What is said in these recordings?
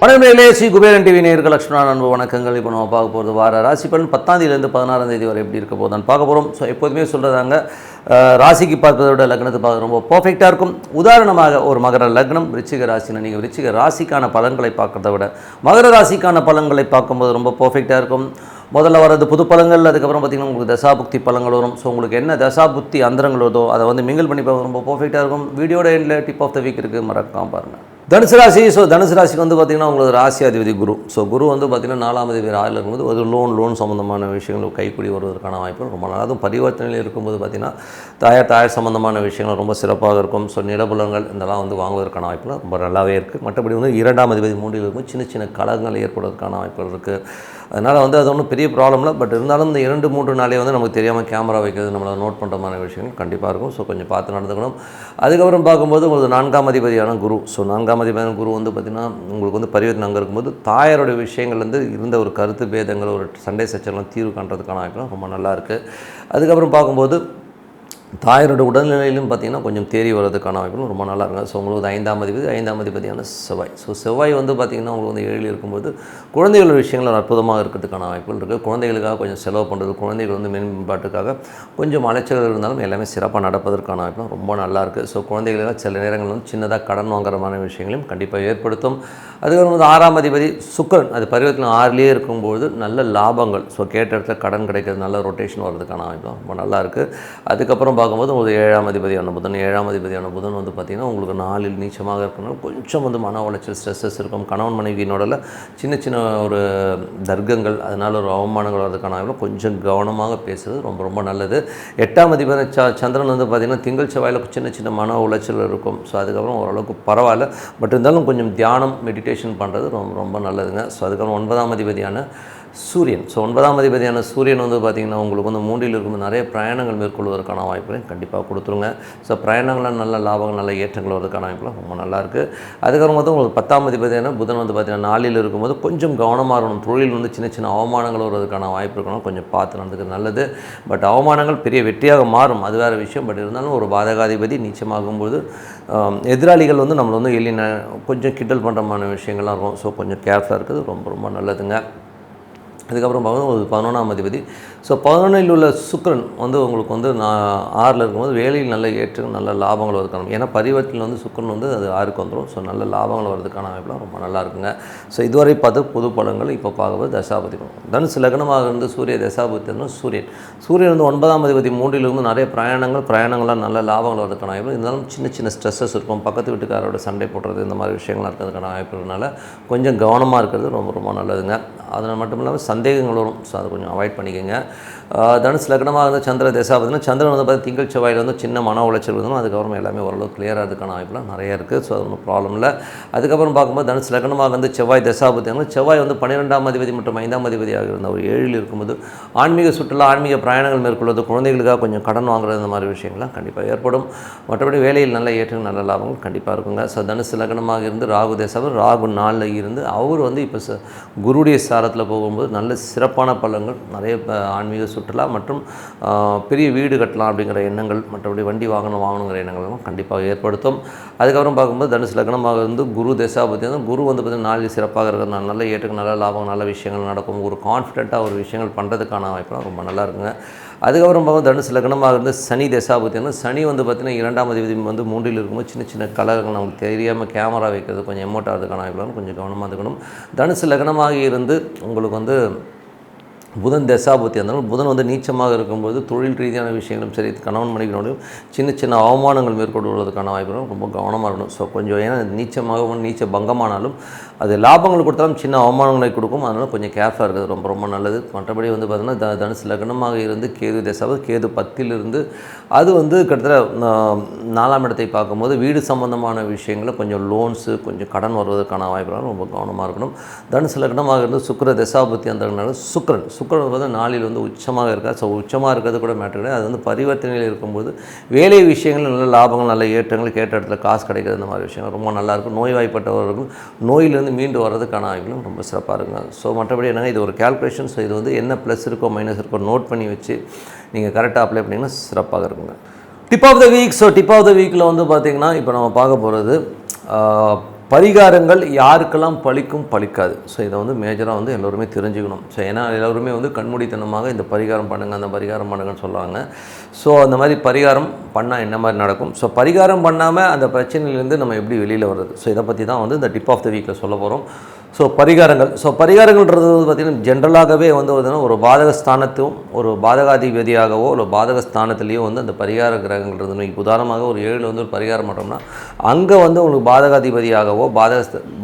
வணக்கம் ஸ்ரீ குபேரன் டிவி நேயர்கள் லட்சுமணா அன்பு வணக்கங்கள். இப்போ நம்ம பார்க்க போகிறது வார ராசி பலன் 10ஆம் தேதியிலேருந்து 16ஆம் தேதி வரை எப்படி இருக்க போதுன்னு பார்க்க போகிறோம். ஸோ எப்போதுமே சொல்கிறதாங்க, ராசிக்கு பார்ப்பதை விட லக்னத்தை பார்க்க ரொம்ப பர்ஃபெக்டாக இருக்கும். உதாரணமாக ஒரு மகர லக்னம் விருச்சிக ராசினா நீங்கள் விருச்சிக ராசிக்கான பலன்களை பார்க்குறத விட மகர ராசிக்கான பலன்களை பார்க்கும்போது ரொம்ப பர்ஃபெக்டாக இருக்கும். முதல்ல வரது புது பலங்கள், அதுக்கப்புறம் பார்த்திங்கன்னா உங்களுக்கு தசாபுக்தி பலங்கள் வரும். ஸோ உங்களுக்கு என்ன தசாபுக்தி அந்தரங்கள் வருதோ அதை வந்து மிங்கிள் பண்ணி பார்க்க ரொம்ப பர்ஃபெக்டாக இருக்கும். வீடியோட எண்டில் டிப் ஆஃப் த வீக் இருக்குது, மறக்காம பாருங்கள். தனுசு ராசி. ஸோ தனுசு ராசிக்கு வந்து பார்த்திங்கன்னா உங்களுக்கு ராசி அதிபதி குரு. ஸோ குரு வந்து பார்த்திங்கன்னா 4ஆம் அதிபதி 6ல் இருக்கும்போது ஒரு லோன் சம்மந்தமான விஷயங்கள் கைப்பிடி வருவதற்கான வாய்ப்பு ரொம்ப நல்லா. அதுவும் பரிவர்த்தனையில் இருக்கும்போது பார்த்திங்கன்னா தாயார் சம்மந்தமான விஷயங்கள் ரொம்ப சிறப்பாக இருக்கும். ஸோ நிலபுலங்கள் இதெல்லாம் வந்து வாங்குவதற்கான வாய்ப்புகள் ரொம்ப நல்லாவே இருக்குது. மற்றபடி வந்து 2ஆம் அதிபதி 3ல் இருக்கும் சின்ன கலகங்கள் ஏற்படுவதற்கான வாய்ப்புகள் இருக்குது. அதனால் வந்து அது ஒன்றும் பெரிய ப்ராப்ளம் இல்லை. பட் இருந்தாலும் இந்த 2-3 நாளே வந்து நமக்கு தெரியாமல் கேமரா வைக்கிறது நம்மளை நோட் பண்ணுறமான விஷயங்கள் கண்டிப்பாக இருக்கும். ஸோ கொஞ்சம் பார்த்து நடந்துக்கணும். அதுக்கப்புறம் பார்க்கும்போது உங்களுக்கு 4ஆம் அதிபதியான குரு. ஸோ 4ஆம் அதிபதியான குரு வந்து பார்த்திங்கன்னா உங்களுக்கு வந்து பரிவர்த்தனை அங்கே இருக்கும்போது தாயாரோட விஷயங்கள் வந்து இருந்த ஒரு கருத்து பேதங்கள், ஒரு சண்டை சச்சரவுலாம் தீர்வு காண்றதுக்கான வாய்ப்புலாம் ரொம்ப நல்லாயிருக்கு. அதுக்கப்புறம் பார்க்கும்போது தாயாரோட உடல்நிலையிலும் பார்த்திங்கன்னா கொஞ்சம் தேறி வர்றதுக்கான வாய்ப்புகள் ரொம்ப நல்லா இருக்கும். ஸோ உங்களுக்கு 5ஆம் அதிபதியான செவ்வாய். ஸோ செவ்வாய் வந்து பார்த்திங்கன்னா உங்களுக்கு வந்து 7 இருக்கும்போது குழந்தைகள் விஷயங்கள் அற்புதமாக இருக்கிறதுக்கான வாய்ப்புகள் இருக்குது. குழந்தைகளுக்காக கொஞ்சம் செலவு பண்ணுறது, குழந்தைகள் வந்து மேம்பாட்டுக்காக கொஞ்சம் அலைச்சல்கள் இருந்தாலும் எல்லாமே சிறப்பாக நடப்பதற்கான வாய்ப்புலாம் ரொம்ப நல்லாயிருக்கு. ஸோ குழந்தைகளுக்காக சில நேரங்கள் வந்து சின்னதாக கடன் வாங்குறமான விஷயங்களையும் கண்டிப்பாக ஏற்படுத்தும். அதுக்கப்புறம் வந்து 6ஆம் அதிபதி சுக்கிரன், அது பரிவர்த்தனை 6லேயே இருக்கும்போது நல்ல லாபங்கள், ஸோ கேட்ட இடத்துல கடன் கிடைக்கிறது, நல்ல ரொட்டேஷன் வர்றதுக்கான வாய்ப்புலாம் ரொம்ப நல்லாயிருக்கு. அதுக்கப்புறம் பார்க்கும்போது உங்களுக்கு 7ஆம் அதிபதியான புதன் வந்து பார்த்திங்கன்னா உங்களுக்கு 4ல் நீச்சமாக இருக்கணும். கொஞ்சம் வந்து மன உளைச்சல், ஸ்ட்ரெஸ்ஸஸ் இருக்கும். கணவன் மனைவியினோட சின்ன ஒரு தர்க்கங்கள், அதனால் ஒரு அவமானங்கள் வரதுக்கான வாய்ப்பு. கொஞ்சம் கவனமாக பேசுறது ரொம்ப நல்லது. 8ஆம் அதிபதி சந்திரன் வந்து பார்த்திங்கன்னா திங்கள் செவ்வாயில் சின்ன மன உளைச்சல் இருக்கும். ஸோ அதுக்கப்புறம் ஓரளவுக்கு பரவாயில்ல. பட் இருந்தாலும் கொஞ்சம் தியானம், மெடிடேஷன் பண்ணுறது ரொம்ப நல்லதுங்க. ஸோ அதுக்கப்புறம் 9ஆம் அதிபதியான சூரியன். ஸோ 9ஆம் அதிபதியான சூரியன் வந்து பார்த்திங்கன்னா உங்களுக்கு வந்து 3ல் இருக்கும்போது நிறைய பிரயாணங்கள் மேற்கொள்வதற்கான வாய்ப்புகளையும் கண்டிப்பாக கொடுத்துருங்க. ஸோ பிரயாணங்களால் நல்ல லாபங்கள், நல்ல ஏற்றங்கள் வருவதற்கான வாய்ப்புலாம் ரொம்ப நல்லாயிருக்கு. அதுக்கப்புறம் வந்து உங்களுக்கு 10ஆம் அதிபதியான புதன் வந்து பார்த்திங்கன்னா 4ல் இருக்கும்போது கொஞ்சம் கவனமாக இருக்கணும். தொழில் வந்து சின்ன அவமானங்கள் வருவதற்கான வாய்ப்பு இருக்கணும். கொஞ்சம் பார்த்து நடந்துக்கிறது நல்லது. பட் அவமானங்கள் பெரிய வெற்றியாக மாறும், அது வேறு விஷயம். பட் இருந்தாலும் ஒரு பாதகாதிபதி நீச்சமாகும்போது எதிராளிகள் வந்து நம்மளை வந்து கொஞ்சம் கிண்டல் பண்ணுறமான விஷயங்கள்லாம் இருக்கும். ஸோ கொஞ்சம் கேர்ஃபுல்லாக இருக்குது, ரொம்ப நல்லதுங்க. அதுக்கப்புறம் பார்க்கும்போது ஒரு 11ஆம் அதிபதி. ஸோ 11ல் உள்ள சுக்கிரன் வந்து உங்களுக்கு வந்து 6ல் இருக்கும்போது வேலையில் நல்ல ஏற்றம், நல்ல லாபங்கள் வரதுக்கான, ஏன்னா பரிவர்த்தனையில் வந்து சுக்கிரன் வந்து அது 6க்கு வந்துடும். ஸோ நல்ல லாபங்கள் வரதுக்கான வாய்ப்புலாம் ரொம்ப நல்லா இருக்குங்க. ஸோ இதுவரை பார்த்து புது பலன்கள். இப்போ பார்க்கும்போது தசாபதி பலன். தனுசு லக்னமாக இருந்து சூரிய தசாபதி சூரியன் வந்து 9ஆம் அதிபதி 3ல் இருந்து நிறைய பிரயாணங்கள்லாம் நல்ல லாபங்கள் வரதுக்கான வாய்ப்பு. இருந்தாலும் சின்ன ஸ்ட்ரெஸ்ஸஸ் இருக்கும். பக்கத்து வீட்டுக்காரோட சண்டை போடுறது, இந்த மாதிரி விஷயங்கள்லாம் இருக்கிறதுக்கான வாய்ப்புனால கொஞ்சம் கவனமாக இருக்கிறது ரொம்ப நல்லதுங்க. அதனால் மட்டும் இல்லாமல் சந்தேகங்கள் வரும். ஸோ அதை கொஞ்சம் அவாய்ட் பண்ணிக்கோங்க. தனுசு லக்னமாக இருந்தால் சந்திர தசாபதினா சந்திரன் வந்து பார்த்து திங்கள் செவ்வாயில் வந்து சின்ன மன உளைச்சல் இருந்தாலும் அதுக்கப்புறம் எல்லாமே ஓரளவுக்கு கிளியராக இருக்கிறதுக்கான வாய்ப்புலாம் நிறைய இருக்குது. ஸோ அது ஒன்றும் ப்ராப்ளம் இல்லை. அதுக்கப்புறம் பார்க்கும்போது தனுசு லக்னமாக வந்து செவ்வாய் தசாபதி, செவ்வாய் வந்து 12ஆம் அதிபதி மற்றும் 5ஆம் அதிபதியாக இருந்த ஒரு 7ல் இருக்கும்போது ஆன்மீக சுற்றுலா, ஆன்மீக பிரயாணங்கள் மேற்கொள்வது, குழந்தைகளுக்காக கொஞ்சம் கடன் வாங்குறது, இந்த மாதிரி விஷயங்கள்லாம் கண்டிப்பாக ஏற்படும். மற்றபடி வேலையில் நல்ல ஏற்றங்கள், நல்ல லாபங்கள் கண்டிப்பாக இருக்குங்க. ஸோ தனுசு லக்னமாக இருந்து ராகு தசாபதி, ராகு 4ல் இருந்து அவர் வந்து இப்போ குருடைய சாரத்தில் போகும்போது நல்ல சிறப்பான பலன்கள், நிறைய ஆன்மீக சுற்றுலா மற்றும் பெரிய வீடு கட்டலாம் அப்படிங்கிற எண்ணங்கள், மற்றபடி வண்டி வாங்கணுங்கிற எண்ணங்களும் கண்டிப்பாக ஏற்படுத்தும். அதுக்கப்புறம் பார்க்கும்போது தனுசு லக்னமாக இருந்து குரு தசாபதி வந்து குரு வந்து பார்த்திங்கன்னா 4ல் சிறப்பாக இருக்கிறது, நல்ல ஏற்றுக்கு, நல்ல லாபம், நல்ல விஷயங்கள் நடக்கும். ஒரு கான்ஃபிடென்ட்டாக ஒரு விஷயங்கள் பண்ணுறதுக்கான வாய்ப்புலாம் ரொம்ப நல்லா இருக்குங்க. அதுக்கப்புறம் பார்க்கும்போது தனுசு லக்னமாக இருந்து சனி தசாபதி சனி வந்து பார்த்திங்கன்னா 2ஆம் அதிபதி வந்து 3ல் இருக்கும்போது சின்ன கலகங்கள் நமக்கு தெரியாமல் கேமரா வைக்கிறது, கொஞ்சம் எமோட் ஆகிறதுக்கான வாய்ப்புலாம் கொஞ்சம் கவனமாக இருக்கணும். தனுசு லக்னமாக இருந்து உங்களுக்கு வந்து புதன் தசாபதி இருந்தாலும் புதன் வந்து நீச்சமாக இருக்கும்போது தொழில் ரீதியான விஷயங்களும் சரி, கணவன் மனைவியோடையும் சின்ன அவமானங்கள் மேற்கொள்வதற்கான வாய்ப்புகளும் ரொம்ப கவனமாக இருக்கணும். ஸோ கொஞ்சம் ஏன்னா நீச்சமாகவும் நீச்ச பங்கமானாலும் அது லாபங்கள் கொடுத்தாலும் சின்ன அவமானங்களை கொடுக்கும். அதனால் கொஞ்சம் கேர்ஃபுல்லாக இருக்கிறது ரொம்ப நல்லது. மற்றபடி வந்து பார்த்திங்கன்னா தனுசு லக்னமாக இருந்து கேது தசாபதி, கேது 10ல் இருந்து அது வந்து கிட்டத்தட்ட 4ஆம் இடத்தை பார்க்கும்போது வீடு சம்பந்தமான விஷயங்களில் கொஞ்சம் லோன்ஸு, கொஞ்சம் கடன் வருவதற்கான வாய்ப்புகளும் ரொம்ப கவனமாக இருக்கணும். தனுசு லக்னமாக இருந்து சுக்கிர தசாபதி அந்த சுக்கிரன் வந்து 4ல் வந்து உச்சமாக இருக்காது. ஸோ உச்சமாக இருக்கிறது கூட மேட்டர் கிடையாது. அது வந்து பரிவர்த்தனையில் இருக்கும்போது வேலை விஷயங்கள், நல்ல லாபங்கள், நல்ல ஏற்றங்கள், கேட்ட இடத்துல காசு கிடைக்கிறது, இந்த மாதிரி விஷயங்கள் ரொம்ப நல்லாயிருக்கும். நோய்வாய்ப்பட்டவர்கள் நோயிலேருந்து மீண்டு வர்றதுக்கான வாய்ப்புகளும் ரொம்ப சிறப்பாக இருக்குங்க. ஸோ மற்றபடி என்னங்க, இது ஒரு கேல்குலேஷன். ஸோ இது வந்து என்ன ப்ளஸ் இருக்கோ மைனஸ் இருக்கோ நோட் பண்ணி வச்சு நீங்கள் கரெக்டாக அப்ளை பண்ணிங்கன்னா சிறப்பாக இருக்குங்க. Tip of the week. So tip of the வீக்கில் வந்து பார்த்திங்கன்னா இப்போ நம்ம பார்க்க போகிறது பரிகாரங்கள் யாருக்கெல்லாம் பலிக்கும் பலிக்காது. ஸோ இதை வந்து மேஜராக வந்து எல்லோருமே தெரிஞ்சுக்கணும். ஸோ ஏன்னா எல்லோருமே வந்து கண்மூடித்தனமாக இந்த பரிகாரம் பண்ணுங்கள் அந்த பரிகாரம் பண்ணுங்கன்னு சொல்லுவாங்க. ஸோ அந்த மாதிரி பரிகாரம் பண்ணால் என்ன மாதிரி நடக்கும், ஸோ பரிகாரம் பண்ணாமல் அந்த பிரச்சனையிலேருந்து நம்ம எப்படி வெளியில் வர்றது, ஸோ இதை பற்றி தான் வந்து இந்த டிப் ஆஃப் த வீக்கில் சொல்ல போகிறோம். ஸோ பரிகாரங்கள்ன்றது வந்து பார்த்திங்கன்னா ஜென்ரலாகவே வந்து ஒரு பாதக ஸ்தானத்தும் ஒரு பாதகாதிபதியாகவோ இல்லை பாதக ஸ்தானத்துலேயோ வந்து அந்த பரிகார கிரகங்கள்ன்றது இப்போ உதாரணமாக ஒரு 7 வந்து ஒரு பரிகாரம் பண்ணுறோம்னா அங்கே வந்து உங்களுக்கு பாதகாதிபதியாகவோ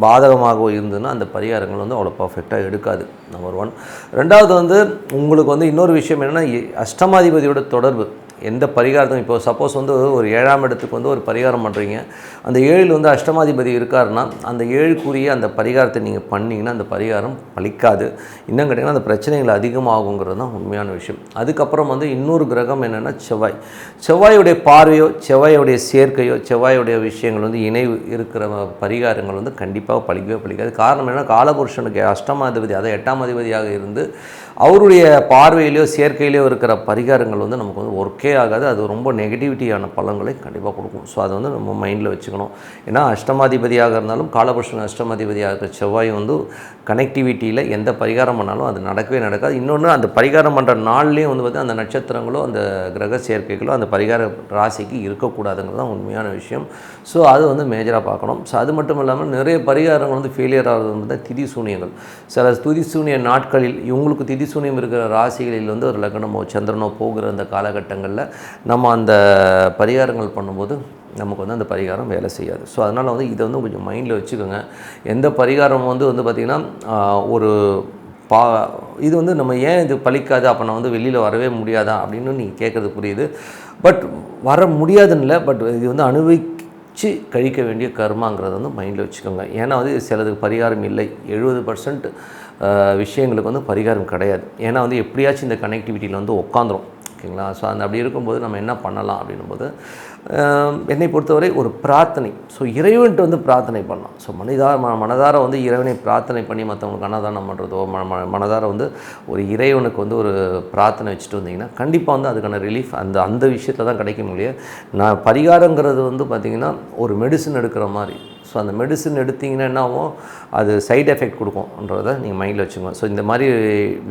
பாதகமாகவோ இருந்ததுன்னா அந்த பரிகாரங்கள் வந்து அவ்வளோ பர்ஃபெக்டாக எடுக்காது. நம்பர் 1. ரெண்டாவது வந்து உங்களுக்கு வந்து இன்னொரு விஷயம் என்னென்னா அஷ்டமாதிபதியோட தொடர்பு. எந்த பரிகாரத்தும் இப்போ சப்போஸ் வந்து ஒரு 7ஆம் இடத்துக்கு வந்து ஒரு பரிகாரம் பண்ணுறீங்க, அந்த 7 வந்து அஷ்டமாதிபதி இருக்காருன்னா அந்த 7க்குரிய அந்த பரிகாரத்தை நீங்கள் பண்ணிங்கன்னா அந்த பரிகாரம் பலிக்காது. இன்னும் கேட்டிங்கன்னா அந்த பிரச்சனைகள் அதிகமாகுங்கிறது தான் உண்மையான விஷயம். அதுக்கப்புறம் வந்து இன்னொரு கிரகம் என்னென்னா செவ்வாயுடைய பார்வையோ செவ்வாயுடைய சேர்க்கையோ செவ்வாயுடைய விஷயங்கள் வந்து இணைவு இருக்கிற பரிகாரங்கள் வந்து கண்டிப்பாக பலிக்காது. காரணம் என்னென்னா காலபுருஷனுக்கு அஷ்டமாதிபதி அதை 8ஆம் அதிபதியாக இருந்து அவருடைய பார்வையிலையோ சேர்க்கையிலையோ இருக்கிற பரிகாரங்கள் வந்து நமக்கு வந்து ஒர்க்கே ஆகாது. அது ரொம்ப நெகட்டிவிட்டியான பலன்களை கண்டிப்பாக கொடுக்கும். ஸோ அதை வந்து நம்ம மைண்டில் வச்சுக்கணும். ஏன்னா அஷ்டமாதிபதியாக இருந்தாலும் காலபுருஷன் அஷ்டமாதிபதியாக இருக்கிற செவ்வாய் வந்து கனெக்டிவிட்டியில் எந்த பரிகாரம் பண்ணாலும் அது நடக்கவே நடக்காது. இன்னொன்று அந்த பரிகாரம் பண்ணுற நாள்லேயும் வந்து பார்த்திங்கன்னா அந்த நட்சத்திரங்களோ அந்த கிரக சேர்க்கைகளோ அந்த பரிகார ராசிக்கு இருக்கக்கூடாதுங்கிறது தான் உண்மையான விஷயம். ஸோ அது வந்து மேஜராக பார்க்கணும். ஸோ அது மட்டும் இல்லாமல் நிறைய பரிகாரங்கள் வந்து ஃபெயிலியர் ஆகிறது வந்து திதி சூனியங்கள். சில திதி சூனிய நாட்களில் இவங்களுக்கு திதி சூனியம் இருக்கிற ராசிகளில் வந்து ஒரு லக்னமோ சந்திரனோ போகிற அந்த காலகட்டங்களில் நம்ம அந்த பரிகாரங்கள் பண்ணும்போது நமக்கு வந்து அந்த பரிகாரம் வேலை செய்யாது. ஸோ அதனால் வந்து இதை வந்து கொஞ்சம் மைண்டில் வச்சுக்கோங்க. எந்த பரிகாரம் வந்து பார்த்திங்கன்னா ஒரு இது வந்து நம்ம ஏன் இது பலிக்காது, அப்போ நான் வந்து வெளியில் வரவே முடியாதா அப்படின்னு நீங்கள் கேட்குறது புரியுது. பட் வர முடியாதுன்னு இல்லை, பட் இது வந்து அனுபவிச்சு கழிக்க வேண்டிய கர்மாங்கிறத வந்து மைண்டில் வச்சுக்கோங்க. ஏன்னா வந்து சிலதுக்கு பரிகாரம் இல்லை. 70% விஷயங்களுக்கு வந்து பரிகாரம் கிடையாது. ஏன்னா வந்து எப்படியாச்சும் இந்த கனெக்டிவிட்டியில் வந்து உட்காந்துரும். ஓகேங்களா? ஸோ அந்த அப்படி இருக்கும்போது நம்ம என்ன பண்ணலாம் அப்படின்னும்போது என்னை பொறுத்தவரை ஒரு பிரார்த்தனை. ஸோ இறைவன்ட்டு வந்து பிரார்த்தனை பண்ணலாம். ஸோ மனதார வந்து இறைவனை பிரார்த்தனை பண்ணி மற்றவங்களுக்கு அன்னதானம் பண்ணுறதோ மனதார வந்து ஒரு இறைவனுக்கு வந்து ஒரு பிரார்த்தனை வச்சுட்டு வந்தீங்கன்னா கண்டிப்பாக வந்து அதுக்கான ரிலீஃப் அந்த விஷயத்தில் தான் கிடைக்க முடியும். நான் பரிகாரங்கிறது வந்து பார்த்திங்கன்னா ஒரு மெடிசன் எடுக்கிற மாதிரி. ஸோ அந்த மெடிசன் எடுத்திங்கன்னா என்ன ஆகும், அது சைட் எஃபெக்ட் கொடுக்கும்ன்றதை நீங்கள் மைண்டில் வச்சுக்கோங்க. ஸோ இந்த மாதிரி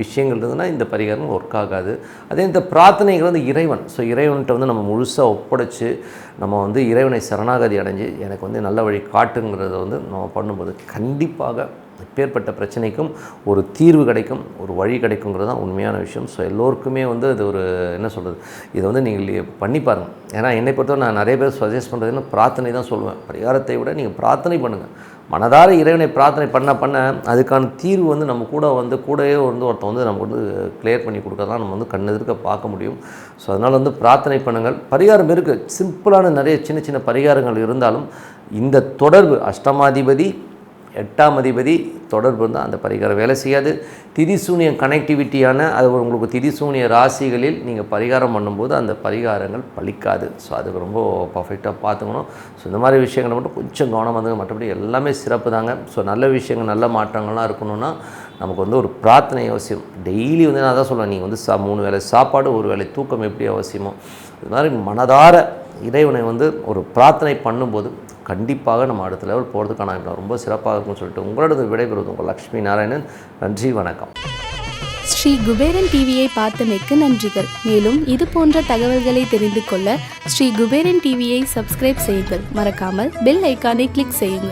விஷயங்கள் இருந்ததுன்னா இந்த பரிகாரம் ஒர்க் ஆகாது. அதே இந்த பிரார்த்தனைகள் வந்து இறைவன். ஸோ இறைவன்கிட்ட வந்து நம்ம முழுசாக ஒப்படைச்சு நம்ம வந்து இறைவனை சரணாகதி அடைஞ்சு எனக்கு வந்து நல்ல வழி காட்டுங்கிறத வந்து நம்ம பண்ணும்போது கண்டிப்பாக எப்பேற்பட்ட பிரச்சனைக்கும் ஒரு தீர்வு கிடைக்கும், ஒரு வழி கிடைக்குங்கிறது தான் உண்மையான விஷயம். ஸோ எல்லோருக்குமே வந்து அது ஒரு என்ன சொல்கிறது, இதை வந்து நீங்கள் பண்ணி பாருங்கள். ஏன்னா என்னை பொறுத்தவரை நான் நிறைய பேர் சஜஸ்ட் பண்ணுறதுன்னா பிரார்த்தனை தான் சொல்லுவேன். பரிகாரத்தை விட நீங்கள் பிரார்த்தனை பண்ணுங்கள். மனதார இறைவனை பிரார்த்தனை பண்ண அதுக்கான தீர்வு வந்து நம்ம கூடவே வந்து ஒருத்தன் வந்து நமக்கு வந்து கிளியர் பண்ணி கொடுக்கறதான் நம்ம வந்து கண்ணெதிர்க்க பார்க்க முடியும். ஸோ அதனால் வந்து பிரார்த்தனை பண்ணுங்கள். பரிகாரம் இருக்குது, சிம்பிளான நிறைய சின்ன பரிகாரங்கள் இருந்தாலும் இந்த தொடர்பு அஷ்டமாதிபதி 8ஆம் அதிபதி தொடர்பு இருந்தால் அந்த பரிகாரம் வேலை செய்யாது. திதிசூனியம் கனெக்டிவிட்டியான அது உங்களுக்கு திதிசூனிய ராசிகளில் நீங்கள் பரிகாரம் பண்ணும்போது அந்த பரிகாரங்கள் பலிக்காது. ஸோ அதுக்கு ரொம்ப பர்ஃபெக்டாக பார்த்துக்கணும். ஸோ இந்த மாதிரி விஷயங்களை மட்டும் கொஞ்சம் கவனம் வந்து மற்றபடி எல்லாமே சிறப்பு தாங்க. ஸோ நல்ல விஷயங்கள் நல்ல மாற்றங்கள்லாம் இருக்கணும்னா நமக்கு வந்து ஒரு பிரார்த்தனை அவசியம். டெய்லி வந்து நான் தான் சொல்லுவேன், நீங்கள் வந்து 3 வேளை சாப்பாடு 1 வேளை தூக்கம் எப்படி அவசியமோ இது மாதிரி மனதார இறைவனை வந்து ஒரு பிரார்த்தனை பண்ணும்போது கண்டிப்பாக நம்ம அடுத்த லெவல் போகிறதுக்கான ரொம்ப சிறப்பாக இருக்கும்னு சொல்லிட்டு உங்களோட விடைபெறுவது உங்கள் லக்ஷ்மி நாராயணன். நன்றி, வணக்கம். ஸ்ரீ குபேரன் டிவியை பார்த்தமைக்கு நன்றிகள். மேலும் இது போன்ற தகவல்களை தெரிந்து கொள்ள ஸ்ரீ குபேரன் டிவியை சப்ஸ்கிரைப் செய்யுங்கள். மறக்காமல் பெல் ஐக்கானை கிளிக் செய்யுங்கள்.